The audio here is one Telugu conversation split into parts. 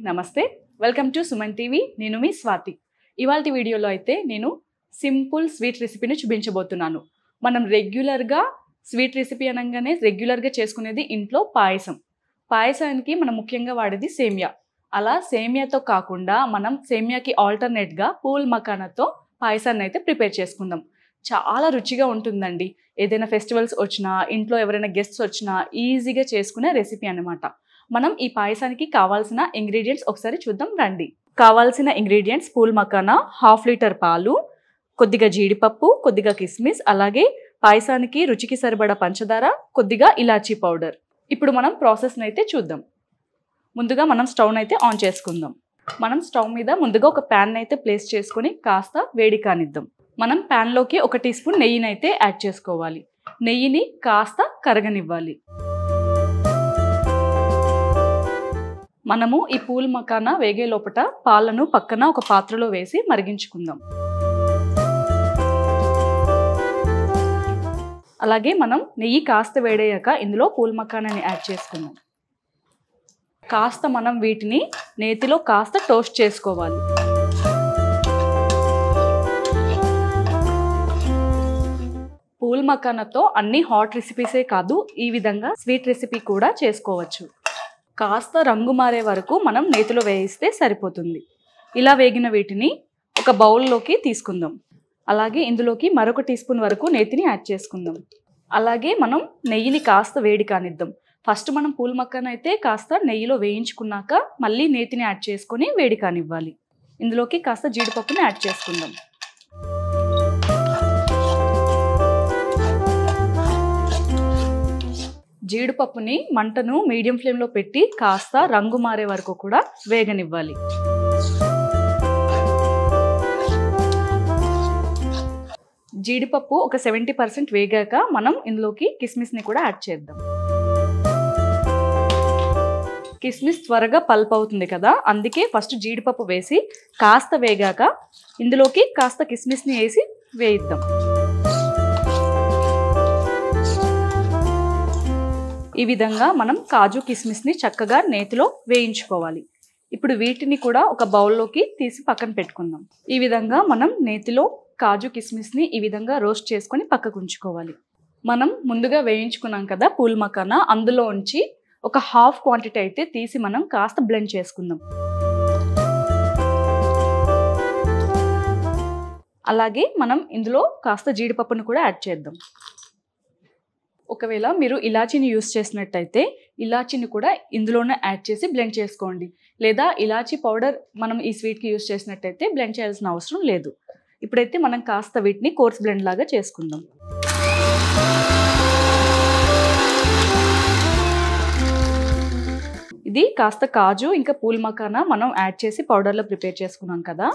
నమస్తే వెల్కమ్ టు సుమన్ టీవీ నేను మీ స్వాతి ఇవాల్టి వీడియోలో అయితే నేను సింపుల్ స్వీట్ రెసిపీని చూపించబోతున్నాను మనం రెగ్యులర్ గా స్వీట్ రెసిపీ అనగానే రెగ్యులర్ గా చేసుకునేది ఇంట్లో పాయసానికి మనం ముఖ్యంగా వాడేది సేమియా అలా సేమియాతో కాకుండా మనం సేమియాకి ఆల్టర్నేట్ గా పూల్ మకానాతో పాయసాన్ని అయితే ప్రిపేర్ చేసుకుందాం చాలా రుచిగా ఉంటుందండి ఏదైనా ఫెస్టివల్స్ వచ్చినా ఇంట్లో ఎవరైనా గెస్ట్స్ వచ్చినా ఈజీగా చేసుకునే రెసిపీ అన్నమాట మనం ఈ పాయసానికి కావాల్సిన ఇంగ్రీడియంట్స్ ఒకసారి చూద్దాం రండి కావాల్సిన ingredients pool makhana half litre పాలు కొద్దిగా జీడిపప్పు కొద్దిగా కిస్మిస్ అలాగే పాయసానికి రుచికి సరిపడా పంచదార కొద్దిగా ఇలాచీ పౌడర్ ఇప్పుడు మనం ప్రాసెస్ని అయితే చూద్దాం ముందుగా మనం స్టవ్ అయితే ఆన్ చేసుకుందాం మనం స్టవ్ మీద ముందుగా ఒక ప్యాన్ అయితే ప్లేస్ చేసుకొని కాస్త వేడి కానిద్దాం మనం ప్యాన్లోకి 1 టీ స్పూన్ నెయ్యిని అయితే యాడ్ చేసుకోవాలి నెయ్యిని కాస్త కరగనివ్వాలి మనము ఈ పూల్ మకానా వేగే లోపట పాలను పక్కన ఒక పాత్రలో వేసి మరిగించుకుందాం అలాగే మనం నెయ్యి కాస్త వేడయ్యాక ఇందులో పూల్ మకానాని యాడ్ చేసుకుందాం కాస్త మనం వీటిని నేతిలో కాస్త టోస్ట్ చేసుకోవాలి పూల్ మకానాతో అన్ని హాట్ రెసిపీసే కాదు ఈ విధంగా స్వీట్ రెసిపీ కూడా చేసుకోవచ్చు కాస్త రంగు మారే వరకు మనం నేతిలో వేయిస్తే సరిపోతుంది ఇలా వేగిన వీటిని ఒక బౌల్లోకి తీసుకుందాం అలాగే ఇందులోకి మరొక టీ స్పూన్ వరకు నేతిని యాడ్ చేసుకుందాం అలాగే మనం నెయ్యిని కాస్త వేడి కానిద్దాం ఫస్ట్ మనం పూల్ మకానా అయితే కాస్త నెయ్యిలో వేయించుకున్నాక మళ్ళీ నేతిని యాడ్ చేసుకొని వేడి కానివ్వాలి ఇందులోకి కాస్త జీడిపప్పుని యాడ్ చేసుకుందాం జీడిపప్పుని మంటను మీడియం ఫ్లేమ్లో పెట్టి కాస్త రంగు మారే వరకు కూడా వేగనివ్వాలి జీడిపప్పు ఒక 70% వేగాక మనం ఇందులోకి కిస్మిస్ని కూడా యాడ్ చేద్దాం కిస్మిస్ త్వరగా పల్ప్ అవుతుంది కదా అందుకే ఫస్ట్ జీడిపప్పు వేసి కాస్త వేగాక ఇందులోకి కాస్త కిస్మిస్ని వేసి వేయిద్దాం ఈ విధంగా మనం కాజు కిస్మిస్ని చక్కగా నేతిలో వేయించుకోవాలి ఇప్పుడు వీటిని కూడా ఒక బౌల్లోకి తీసి పక్కన పెట్టుకుందాం ఈ విధంగా మనం నేతిలో కాజు కిస్మిస్ని ఈ విధంగా రోస్ట్ చేసుకొని పక్కకు ఉంచుకోవాలి మనం ముందుగా వేయించుకున్నాం కదా పూల్ మకానా అందులో ఉంచి ఒక హాఫ్ క్వాంటిటీ అయితే తీసి మనం కాస్త బ్లెండ్ చేసుకుందాం అలాగే మనం ఇందులో కాస్త జీడిపప్పును కూడా యాడ్ చేద్దాం ఒకవేళ మీరు ఇలాచీని యూస్ చేసినట్టయితే ఇలాచీని కూడా ఇందులోనే యాడ్ చేసి బ్లెండ్ చేసుకోండి లేదా ఇలాచీ పౌడర్ మనం ఈ స్వీట్కి యూస్ చేసినట్టయితే బ్లెండ్ చేయాల్సిన అవసరం లేదు ఇప్పుడైతే మనం కాస్త వీటిని కోర్స్ బ్లెండ్ లాగా చేసుకుందాం ఇది కాస్త కాజు ఇంకా పూల్ మకానా మనం యాడ్ చేసి పౌడర్లో ప్రిపేర్ చేసుకున్నాం కదా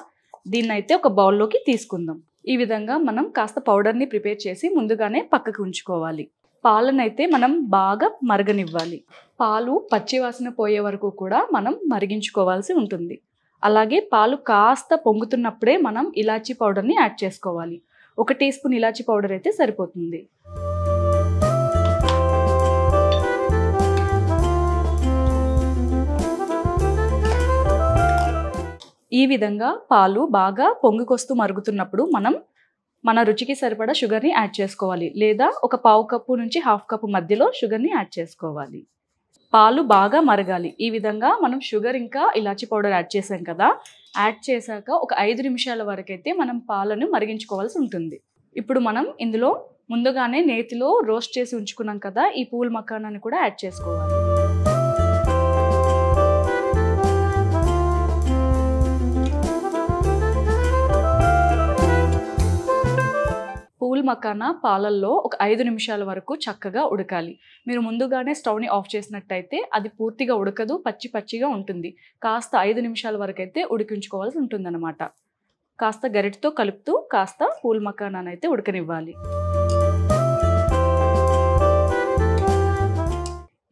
దీన్ని అయితే ఒక బౌల్లోకి తీసుకుందాం ఈ విధంగా మనం కాస్త పౌడర్ని ప్రిపేర్ చేసి ముందుగానే పక్కకు ఉంచుకోవాలి పాలనైతే మనం బాగా మరగనివ్వాలి పాలు పచ్చివాసన పోయే వరకు కూడా మనం మరిగించుకోవాల్సి ఉంటుంది అలాగే పాలు కాస్త పొంగుతున్నప్పుడే మనం ఇలాచీ పౌడర్ని యాడ్ చేసుకోవాలి 1 టీ స్పూన్ ఇలాచీ పౌడర్ అయితే సరిపోతుంది ఈ విధంగా పాలు బాగా పొంగుకొస్తూ మరుగుతున్నప్పుడు మనం మన రుచికి సరిపడా షుగర్ని యాడ్ చేసుకోవాలి లేదా ఒక పావు కప్పు నుంచి హాఫ్ కప్పు మధ్యలో షుగర్ని యాడ్ చేసుకోవాలి పాలు బాగా మరగాలి ఈ విధంగా మనం షుగర్ ఇంకా ఇలాచీ పౌడర్ యాడ్ చేసాం కదా యాడ్ చేశాక ఒక 5 నిమిషాల వరకు అయితే మనం పాలను మరిగించుకోవాల్సి ఉంటుంది ఇప్పుడు మనం ఇందులో ముందుగానే నేతిలో రోస్ట్ చేసి ఉంచుకున్నాం కదా ఈ పూల్ మకానాన్ని కూడా యాడ్ చేసుకోవాలి పూల్ మకానా పాలల్లో ఒక 5 నిమిషాల వరకు చక్కగా ఉడకాలి మీరు ముందుగానే స్టవ్ని ఆఫ్ చేసినట్టయితే అది పూర్తిగా ఉడకదు పచ్చిగా ఉంటుంది కాస్త 5 నిమిషాల వరకు అయితే ఉడికించుకోవాల్సి ఉంటుందన్నమాట కాస్త గరిటతో కలుపుతూ కాస్త పూల్ మకానాన్ని అయితే ఉడకనివ్వాలి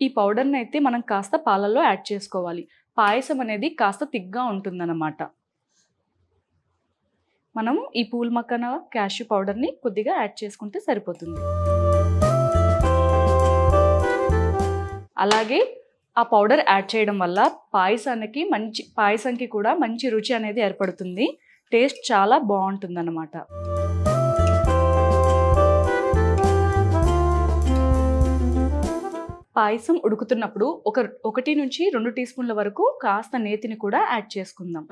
ఈ పౌడర్ని అయితే మనం కాస్త పాలల్లో యాడ్ చేసుకోవాలి పాయసం అనేది కాస్త తిగ్గా ఉంటుందన్నమాట మనం ఈ పూల్ మకానా క్యాష్యూ పౌడర్ని కొద్దిగా యాడ్ చేసుకుంటే సరిపోతుంది అలాగే ఆ పౌడర్ యాడ్ చేయడం వల్ల పాయసంకి కూడా మంచి రుచి అనేది ఏర్పడుతుంది. టేస్ట్ చాలా బాగుంటుందన్నమాట. పాయసం ఉడుకుతున్నప్పుడు 1 నుంచి 2 టీ స్పూన్ల వరకు కాస్త నేతిని కూడా యాడ్ చేసుకుందాం.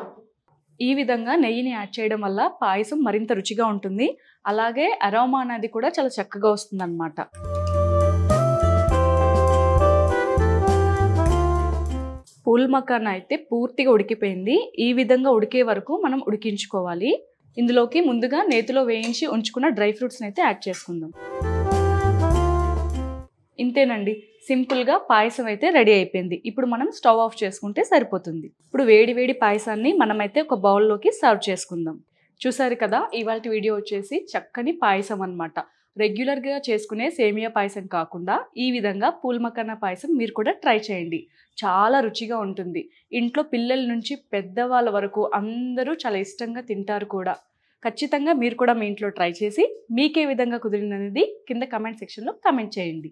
ఈ విధంగా నెయ్యిని యాడ్ చేయడం వల్ల పాయసం మరింత రుచిగా ఉంటుంది. అలాగే అరోమా అనేది కూడా చాలా చక్కగా వస్తుందన్నమాట. పూల్ మఖానా అయితే పూర్తిగా ఉడికిపోయింది. ఈ విధంగా ఉడికే వరకు మనం ఉడికించుకోవాలి. ఇందులోకి ముందుగా నేతిలో వేయించి ఉంచుకున్న డ్రై ఫ్రూట్స్ని అయితే యాడ్ చేసుకుందాం. ఇంతేనండి, సింపుల్గా పాయసం అయితే రెడీ అయిపోయింది. ఇప్పుడు మనం స్టవ్ ఆఫ్ చేసుకుంటే సరిపోతుంది. ఇప్పుడు వేడి పాయసాన్ని మనమైతే ఒక బౌల్లోకి సర్వ్ చేసుకుందాం. చూసారు కదా, ఇవాళ వీడియో వచ్చేసి చక్కని పాయసం అన్నమాట. రెగ్యులర్గా చేసుకునే సేమియా పాయసం కాకుండా ఈ విధంగా పూల్ మఖానా పాయసం మీరు కూడా ట్రై చేయండి. చాలా రుచిగా ఉంటుంది. ఇంట్లో పిల్లల నుంచి పెద్దవాళ్ళ వరకు అందరూ చాలా ఇష్టంగా తింటారు కూడా. ఖచ్చితంగా మీరు కూడా మీ ఇంట్లో ట్రై చేసి మీకే విధంగా కుదిరిందనేది కింద కమెంట్ సెక్షన్లో కమెంట్ చేయండి.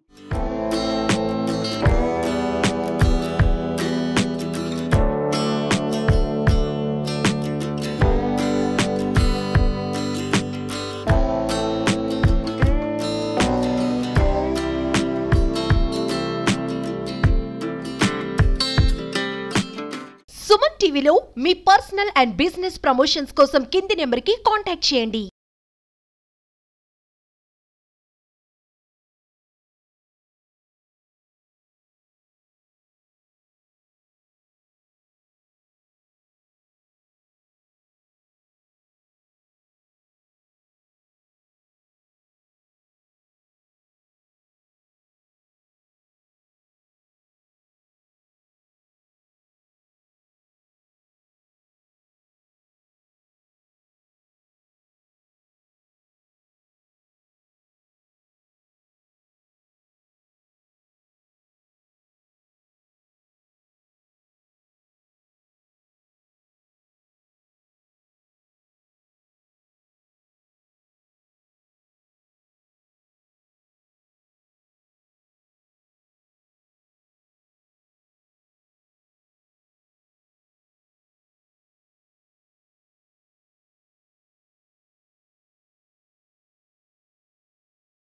సుమన్ టీవీలో మీ పర్సనల్ అండ్ బిజినెస్ ప్రమోషన్స్ కోసం కింది నెంబర్కి కాంటాక్ట్ చేయండి.